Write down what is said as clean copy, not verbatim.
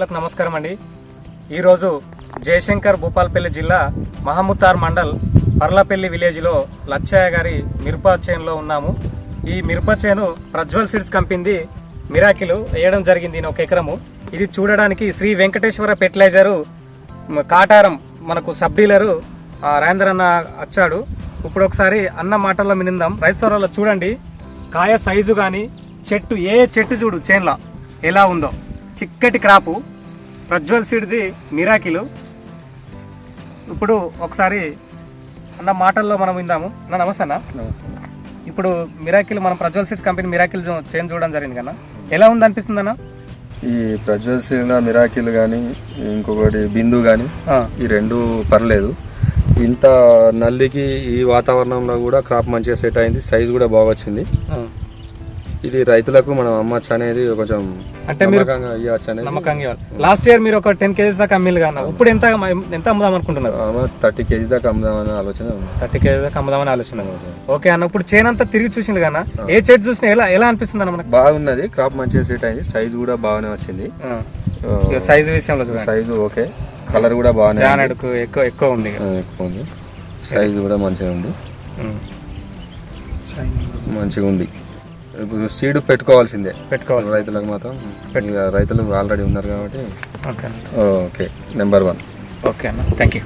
నమస్కారం అండి. ఈరోజు జయశంకర్ భూపాల్పల్లి జిల్లా మహముతార్ మండల్ పర్లపల్లి విలేజ్లో లచ్చయ్య గారి మిరప చేనులో ఉన్నాము. ఈ మిరప చేను ప్రజ్వల్ సీడ్స్ కంపెనీ మిరాకిల్ వేయడం జరిగింది. 1 ఎకరము. ఇది చూడడానికి శ్రీ వెంకటేశ్వర ఫెర్టిలైజరు కాటారం మనకు సబ్ డీలరు రాజేంద్ర అన్న వచ్చాడు. ఇప్పుడు ఒకసారి అన్న మాటల్లో వినిందాం. రైతు సోదరులు చూడండి, కాయ సైజు కానీ చెట్టు చెట్టు చూడు చేనులో ఎలా ఉందో, చిక్కటి క్రాపు, ప్రజ్వల్ సీడ్ది మిరాకిల్. ఇప్పుడు ఒకసారి అన్న మాటల్లో మనం విందాము. అన్న నమస్తే అన్న. ఇప్పుడు మిరాకిల్ మనం Prajwal seeds company miracle change చూడడం జరిగింది కదా, ఎలా ఉంది అనిపిస్తుంది అన్న? ఈ ప్రజ్వల్ సీడ్ మిరాకిల్ కానీ ఇంకొకటి బిందు కానీ ఈ రెండు పర్లేదు. ఇంత నల్లికి ఈ వాతావరణంలో కూడా క్రాప్ మంచిగా సెట్ అయింది, సైజ్ కూడా బాగా వచ్చింది. ఇది రైతులకు మనం అమ్మచ్చు అనేది కొంచెం అంటే మీరు నమ్మకంగా. లాస్ట్ ఇయర్ మీరు ఒక 10 kgs దాకా అమ్మిలు కానీ ఇప్పుడు ఎంత అమ్ముదాం అనుకుంటున్నారు? 30 kg దాకా అమ్ముదామని ఆలోచన. 30 kg దాకా అమ్ముదామని ఆలోచన. ఓకే అన్న, ఇప్పుడు చేనంతా తిరిగి చూసింది కదా, ఏ చెట్టు చూసినా ఎలా అనిపిస్తుంది అన్న మనకు? బాగున్నది, క్రాప్ మంచిగా సెట్ అయింది, సైజ్ కూడా బాగానే వచ్చింది. సైజ్ విషయంలో సైజు ఓకే, కలర్ కూడా బాగానే జానడుకు ఎక్కువ ఉంది. సైజ్ కూడా మంచిగా ఉంది, మంచిగా ఉంది. ఇప్పుడు సీడ్ పెట్టుకోవాల్సిందే, రైతులకు మాత్రం. రైతులు ఆల్రెడీ ఉన్నారు కాబట్టి ఓకే, నెంబర్ 1. ఓకే అన్న, థ్యాంక్ యూ.